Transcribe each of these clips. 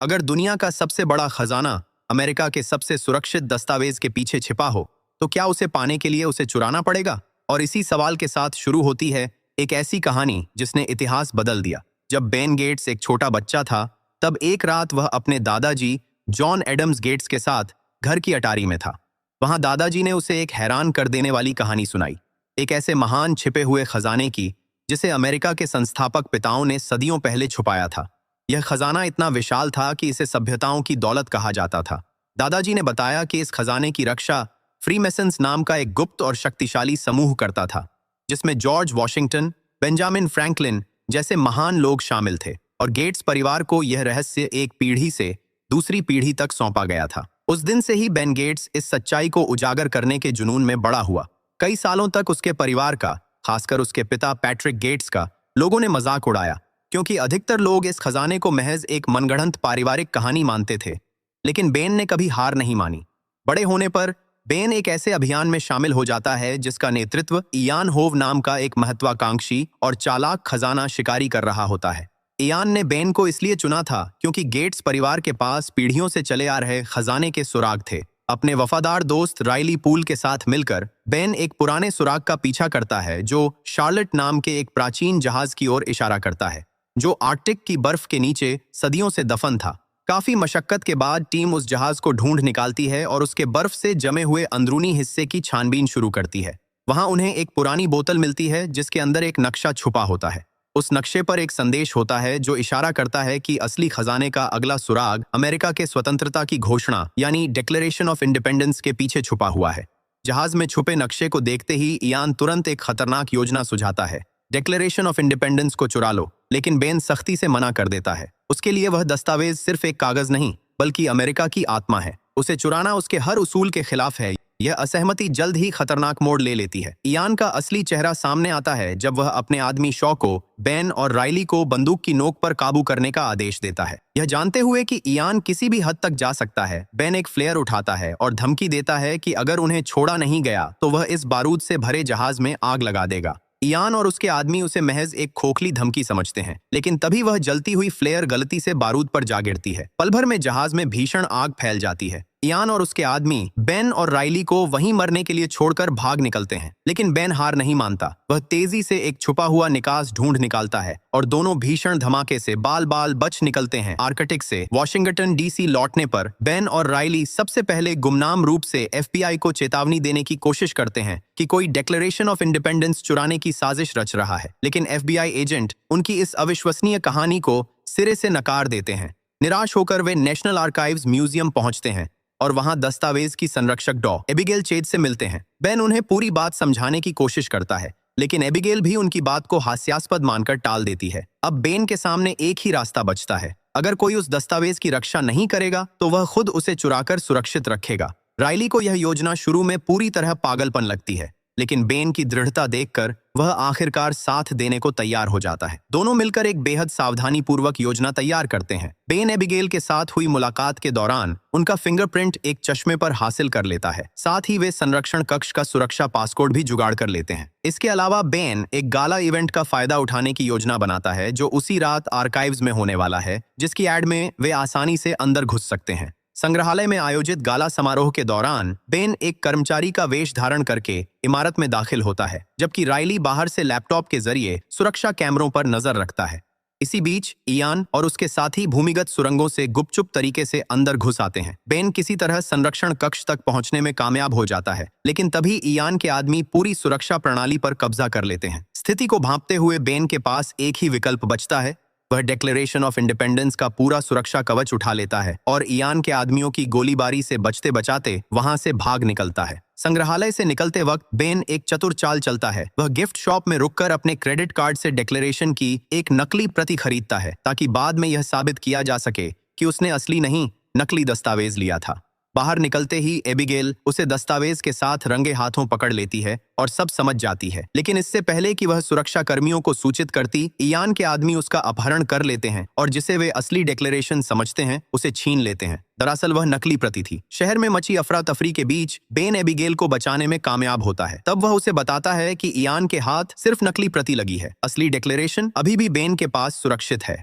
अगर दुनिया का सबसे बड़ा खजाना अमेरिका के सबसे सुरक्षित दस्तावेज के पीछे छिपा हो, तो क्या उसे पाने के लिए उसे चुराना पड़ेगा? और इसी सवाल के साथ शुरू होती है एक ऐसी कहानी जिसने इतिहास बदल दिया। जब बेन गेट्स एक छोटा बच्चा था, तब एक रात वह अपने दादाजी जॉन एडम्स गेट्स के साथ घर की अटारी में था। वहां दादाजी ने उसे एक हैरान कर देने वाली कहानी सुनाई, एक ऐसे महान छिपे हुए खजाने की जिसे अमेरिका के संस्थापक पिताओं ने सदियों पहले छुपाया था। यह खजाना इतना विशाल था कि इसे सभ्यताओं की दौलत कहा जाता था। दादाजी ने बताया कि इस खजाने की रक्षा फ्रीमेसन्स नाम का एक गुप्त और शक्तिशाली समूह करता था, जिसमें जॉर्ज वॉशिंगटन, बेंजामिन फ्रैंकलिन जैसे महान लोग शामिल थे, और गेट्स परिवार को यह रहस्य एक पीढ़ी से दूसरी पीढ़ी तक सौंपा गया था। उस दिन से ही बेन गेट्स इस सच्चाई को उजागर करने के जुनून में बड़ा हुआ। कई सालों तक उसके परिवार का, खासकर उसके पिता पैट्रिक गेट्स का, लोगों ने मजाक उड़ाया, क्योंकि अधिकतर लोग इस खजाने को महज एक मनगढ़ंत पारिवारिक कहानी मानते थे। लेकिन बेन ने कभी हार नहीं मानी। बड़े होने पर बेन एक ऐसे अभियान में शामिल हो जाता है जिसका नेतृत्व इयान होव नाम का एक महत्वाकांक्षी और चालाक खजाना शिकारी कर रहा होता है। इयान ने बेन को इसलिए चुना था क्योंकि गेट्स परिवार के पास पीढ़ियों से चले आ रहे खजाने के सुराग थे। अपने वफादार दोस्त राइली पूल के साथ मिलकर बेन एक पुराने सुराग का पीछा करता है जो शार्लेट नाम के एक प्राचीन जहाज की ओर इशारा करता है, जो आर्कटिक की बर्फ के नीचे सदियों से दफन था। काफी मशक्कत के बाद टीम उस जहाज को ढूंढ निकालती है और उसके बर्फ से जमे हुए अंदरूनी हिस्से की छानबीन शुरू करती है। वहां उन्हें एक पुरानी बोतल मिलती है जिसके अंदर एक नक्शा छुपा होता है। उस नक्शे पर एक संदेश होता है जो इशारा करता है कि असली खजाने का अगला सुराग अमेरिका के स्वतंत्रता की घोषणा यानी डिक्लेरेशन ऑफ इंडिपेंडेंस के पीछे छुपा हुआ है। जहाज में छुपे नक्शे को देखते ही इयान तुरंत एक खतरनाक योजना सुझाता है, डिक्लेरेशन ऑफ इंडिपेंडेंस को चुरा लो। लेकिन बेन सख्ती से मना कर देता है। उसके लिए वह दस्तावेज सिर्फ एक कागज नहीं, बल्कि अमेरिका की आत्मा है। उसे चुराना उसके हर उसूल के खिलाफ है। यह असहमति जल्द ही खतरनाक मोड़ ले लेती है। इयान का असली चेहरा सामने आता है जब वह अपने आदमी शॉ को, बेन और राइली को बंदूक की नोक पर काबू करने का आदेश देता है। यह जानते हुए कि इयान किसी भी हद तक जा सकता है, बेन एक फ्लेयर उठाता है और धमकी देता है कि अगर उन्हें छोड़ा नहीं गया तो वह इस बारूद से भरे जहाज में आग लगा देगा। इयान और उसके आदमी उसे महज एक खोखली धमकी समझते हैं, लेकिन तभी वह जलती हुई फ्लेयर गलती से बारूद पर जा गिरती है। पल भर में जहाज में भीषण आग फैल जाती है। इयान और उसके आदमी बेन और राइली को वहीं मरने के लिए छोड़कर भाग निकलते हैं, लेकिन बेन हार नहीं मानता। वह तेजी से एक छुपा हुआ निकास ढूंढ निकालता है और दोनों भीषण धमाके से बाल बाल बच निकलते हैं। आर्कटिक से वाशिंगटन डीसी लौटने पर बेन और राइली सबसे पहले गुमनाम रूप से एफबीआई को चेतावनी देने की कोशिश करते हैं कि कोई डिक्लेरेशन ऑफ इंडिपेंडेंस चुराने की साजिश रच रहा है, लेकिन एफबीआई एजेंट उनकी इस अविश्वसनीय कहानी को सिरे से नकार देते हैं। निराश होकर वे नेशनल आर्काइव्स म्यूजियम पहुंचते हैं और वहां दस्तावेज की संरक्षक डॉ एबिगेल चेज से मिलते हैं। बेन उन्हें पूरी बात समझाने की कोशिश करता है, लेकिन एबिगेल भी उनकी बात को हास्यास्पद मानकर टाल देती है। अब बेन के सामने एक ही रास्ता बचता है। अगर कोई उस दस्तावेज की रक्षा नहीं करेगा तो वह खुद उसे चुराकर सुरक्षित रखेगा। राइली को यह योजना शुरू में पूरी तरह पागलपन लगती है, लेकिन बेन की दृढ़ता देखकर वह आखिरकार साथ देने को तैयार हो जाता है। दोनों मिलकर एक बेहद सावधानी पूर्वक योजना तैयार करते हैं। बेन एबिगेल के साथ हुई मुलाकात के दौरान उनका फिंगरप्रिंट एक चश्मे पर हासिल कर लेता है। साथ ही वे संरक्षण कक्ष का सुरक्षा पासकोड भी जुगाड़ कर लेते हैं। इसके अलावा बेन एक गाला इवेंट का फायदा उठाने की योजना बनाता है जो उसी रात आर्काइव्स में होने वाला है, जिसकी एड में वे आसानी से अंदर घुस सकते हैं। संग्रहालय में आयोजित गाला समारोह के दौरान बेन एक कर्मचारी का वेश धारण करके इमारत में दाखिल होता है, जबकि राइली बाहर से लैपटॉप के जरिए सुरक्षा कैमरों पर नजर रखता है। इसी बीच इयान और उसके साथी भूमिगत सुरंगों से गुपचुप तरीके से अंदर घुस आते हैं। बेन किसी तरह संरक्षण कक्ष तक पहुंचने में कामयाब हो जाता है, लेकिन तभी इयान के आदमी पूरी सुरक्षा प्रणाली पर कब्जा कर लेते हैं। स्थिति को भांपते हुए बेन के पास एक ही विकल्प बचता है। वह डिक्लेरेशन ऑफ इंडिपेंडेंस का पूरा सुरक्षा कवच उठा लेता है और इयान के आदमियों की गोलीबारी से बचते बचाते वहां से भाग निकलता है। संग्रहालय से निकलते वक्त बेन एक चतुर चाल चलता है। वह गिफ्ट शॉप में रुककर अपने क्रेडिट कार्ड से डिक्लेरेशन की एक नकली प्रति खरीदता है, ताकि बाद में यह साबित किया जा सके कि उसने असली नहीं, नकली दस्तावेज लिया था। बाहर निकलते ही एबिगेल उसे दस्तावेज के साथ रंगे हाथों पकड़ लेती है और सब समझ जाती है, लेकिन इससे पहले कि वह सुरक्षा कर्मियों को सूचित करती, इयान के आदमी उसका अपहरण कर लेते हैं और जिसे वे असली डिक्लेरेशन समझते हैं उसे छीन लेते हैं। दरअसल वह नकली प्रति थी। शहर में मची अफरा तफरी के बीच बेन एबिगेल को बचाने में कामयाब होता है। तब वह उसे बताता है कि इयान के हाथ सिर्फ नकली प्रति लगी है, असली डिक्लेरेशन अभी भी बेन के पास सुरक्षित है।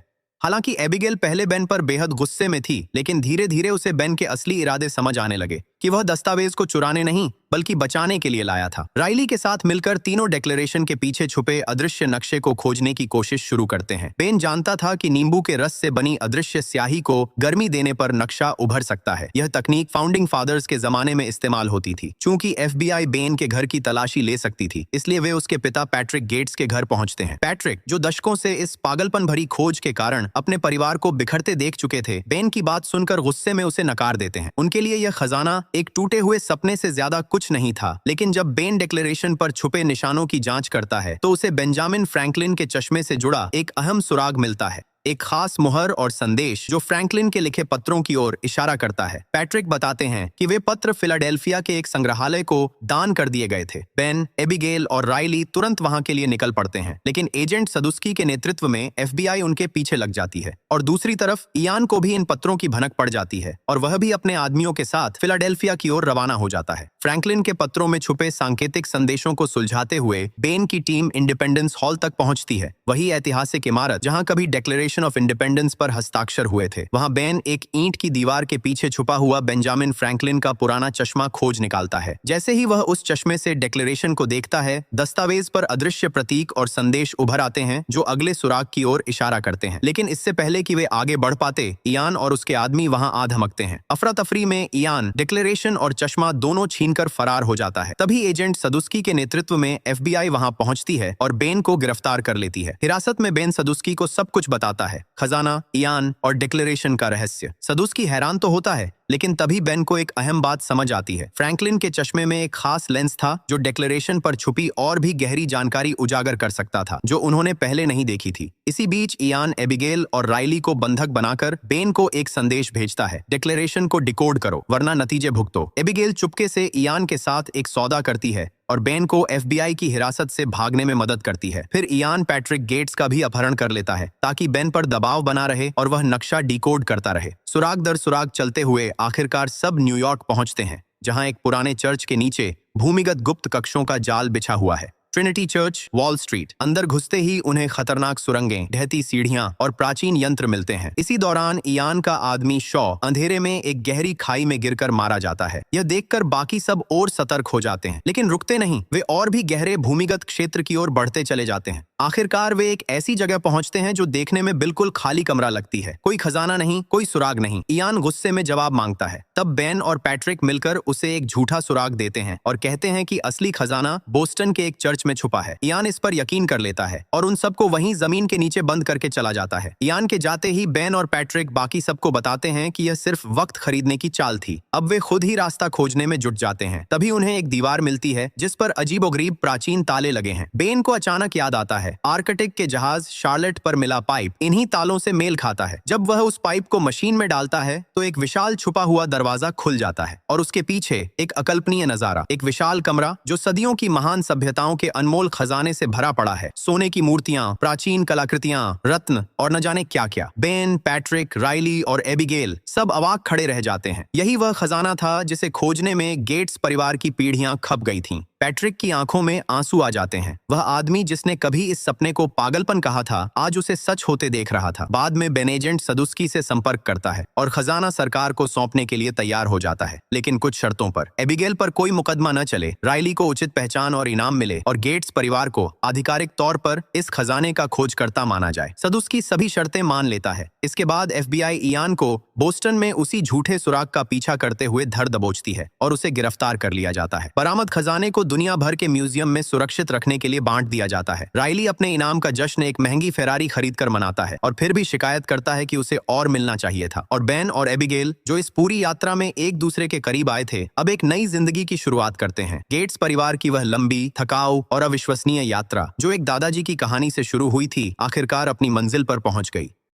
हालांकि एबिगेल पहले बेन पर बेहद गुस्से में थी, लेकिन धीरे धीरे उसे बेन के असली इरादे समझ आने लगे कि वह दस्तावेज को चुराने नहीं बल्कि बचाने के लिए लाया था। राइली के साथ मिलकर तीनों डिक्लेरेशन के पीछे छुपे अदृश्य नक्शे को खोजने की कोशिश शुरू करते हैं। बेन जानता था कि नींबू के रस से बनी अदृश्य स्याही को गर्मी देने पर नक्शा उभर सकता है। यह तकनीक फाउंडिंग फादर्स के जमाने में इस्तेमाल होती थी। चूंकि FBI बेन के घर की तलाशी ले सकती थी, इसलिए वे उसके पिता पैट्रिक गेट्स के घर पहुंचते हैं। पैट्रिक, जो दशकों से इस पागलपन भरी खोज के कारण अपने परिवार को बिखरते देख चुके थे, बेन की बात सुनकर गुस्से में उसे नकार देते हैं। उनके लिए यह खजाना एक टूटे हुए सपने से ज्यादा कुछ नहीं था। लेकिन जब बेन डिक्लेरेशन पर छुपे निशानों की जांच करता है तो उसे बेंजामिन फ्रैंकलिन के चश्मे से जुड़ा एक अहम सुराग मिलता है, एक खास मुहर और संदेश जो फ्रैंकलिन के लिखे पत्रों की ओर इशारा करता है। पैट्रिक बताते हैं कि वे पत्र फिलाडेल्फिया के एक संग्रहालय को दान कर दिए गए थे। बेन, एबिगेल और राइली तुरंत वहां के लिए निकल पड़ते हैं, लेकिन एजेंट सदुस्की के नेतृत्व में FBI उनके पीछे लग जाती है। और दूसरी तरफ इयान को भी इन पत्रों की भनक पड़ जाती है और वह भी अपने आदमियों के साथ फिलाडेल्फिया की ओर रवाना हो जाता है। फ्रैंकलिन के पत्रों में छुपे सांकेतिक संदेशों को सुलझाते हुए बेन की टीम इंडिपेंडेंस हॉल तक पहुंचती है, वही ऐतिहासिक इमारत जहां कभी डिक्लेरेशन ऑफ इंडिपेंडेंस पर हस्ताक्षर हुए थे। वहां बेन एक ईंट की दीवार के पीछे छुपा हुआ बेंजामिन फ्रैंकलिन का पुराना चश्मा खोज निकालता है। जैसे ही वह उस चश्मे से डिक्लेरेशन को देखता है, दस्तावेज पर अदृश्य प्रतीक और संदेश उभर आते हैं जो अगले सुराग की ओर इशारा करते हैं। लेकिन इससे पहले कि वे आगे बढ़ पाते, इयान और उसके आदमी वहां आ धमकते हैं। अफरा तफरी में इयान डिक्लेरेशन और चश्मा दोनों छीनकर फरार हो जाता है। तभी एजेंट सदुस्की के नेतृत्व में FBI वहां पहुंचती है और बेन को गिरफ्तार कर लेती है। हिरासत में बेन सदुस्की को सब कुछ बताता है, खजाना, इयान और डिक्लेरेशन का रहस्य। सदुस्की हैरान तो होता है, लेकिन तभी बेन को एक अहम बात समझ आती है। फ्रैंकलिन के चश्मे में एक खास लेंस था जो डिक्लेरेशन पर छुपी और भी गहरी जानकारी उजागर कर सकता था, जो उन्होंने पहले नहीं देखी थी। इसी बीच इयान, एबिगेल और राइली को बंधक बनाकर बेन को एक संदेश भेजता है, डिक्लेरेशन को डिकोड करो वरना नतीजे भुगतो। एबिगेल चुपके से इयान के साथ एक सौदा करती है और बेन को FBI की हिरासत से भागने में मदद करती है। फिर इयान पैट्रिक गेट्स का भी अपहरण कर लेता है ताकि बेन पर दबाव बना रहे और वह नक्शा डिकोड करता रहे। सुराग दर सुराग चलते हुए आखिरकार सब न्यूयॉर्क पहुंचते हैं, जहां एक पुराने चर्च के नीचे भूमिगत गुप्त कक्षों का जाल बिछा हुआ है। Trinity church, wall street. अंदर घुसते ही उन्हें खतरनाक सुरंगें, ढहती सीढ़ियां और प्राचीन यंत्र मिलते हैं। इसी दौरान इयान का आदमी शॉ अंधेरे में एक गहरी खाई में गिरकर मारा जाता है। यह देखकर बाकी सब और सतर्क हो जाते हैं, लेकिन रुकते नहीं। वे और भी गहरे भूमिगत क्षेत्र की ओर बढ़ते चले जाते हैं। आखिरकार वे एक ऐसी जगह पहुंचते हैं जो देखने में बिल्कुल खाली कमरा लगती है। कोई खजाना नहीं, कोई सुराग नहीं। इयान गुस्से में जवाब मांगता है। तब बेन और पैट्रिक मिलकर उसे एक झूठा सुराग देते हैं और कहते हैं कि असली खजाना बोस्टन के एक चर्च में छुपा है। इयान इस पर यकीन कर लेता है और उन सबको वहीं जमीन के नीचे बंद करके चला जाता है। इयान के जाते ही बेन और पैट्रिक बाकी सबको बताते हैं कि यह सिर्फ वक्त खरीदने की चाल थी। अब वे खुद ही रास्ता खोजने में जुट जाते हैं। तभी उन्हें एक दीवार मिलती है जिस पर अजीबोगरीब प्राचीन ताले लगे हैं। बेन को अचानक याद आता है, आर्कटिक के जहाज शार्लेट पर मिला पाइप इन्हीं तालों से मेल खाता है। जब वह उस पाइप को मशीन में डालता है तो एक विशाल छुपा हुआ दरवाजा खुल जाता है और उसके पीछे एक अकल्पनीय नजारा, एक विशाल कमरा जो सदियों की महान सभ्यताओं के अनमोल खजाने से भरा पड़ा है। सोने की मूर्तियां, प्राचीन कलाकृतियां, रत्न और न जाने क्या क्या। बेन, पैट्रिक, राइली और एबिगेल सब अवाक खड़े रह जाते हैं। यही वह खजाना था जिसे खोजने में गेट्स परिवार की पीढ़ियां खप गई थीं। पैट्रिक की आंखों में आंसू आ जाते हैं। वह आदमी जिसने कभी इस सपने को पागलपन कहा था, आज उसे सच होते देख रहा था। बाद में बेन एजेंट सदुस्की से संपर्क करता है और खजाना सरकार को सौंपने के लिए तैयार हो जाता है, लेकिन कुछ शर्तों पर। एबिगेल पर कोई मुकदमा न चले, राइली को उचित पहचान और इनाम मिले और गेट्स परिवार को आधिकारिक तौर पर इस खजाने का खोजकर्ता माना जाए। सदुस्की सभी शर्तें मान लेता है। इसके बाद FBI इयान को बोस्टन में उसी झूठे सुराग का पीछा करते हुए धर दबोचती है और उसे गिरफ्तार कर लिया जाता है। बरामद खजाने को दुनिया भर के म्यूजियम में सुरक्षित रखने के लिए बांट दिया जाता है। राइली अपने इनाम का जश्न एक महंगी फेरारी खरीदकर मनाता है और फिर भी शिकायत करता है कि उसे और मिलना चाहिए था। और बेन और एबिगेल, जो इस पूरी यात्रा में एक दूसरे के करीब आए थे, अब एक नई जिंदगी की शुरुआत करते हैं। गेट्स परिवार की वह लंबी, थकाऊ और अविश्वसनीय यात्रा जो एक दादाजी की कहानी से शुरू हुई थी, आखिरकार अपनी मंजिल पर पहुंच गई।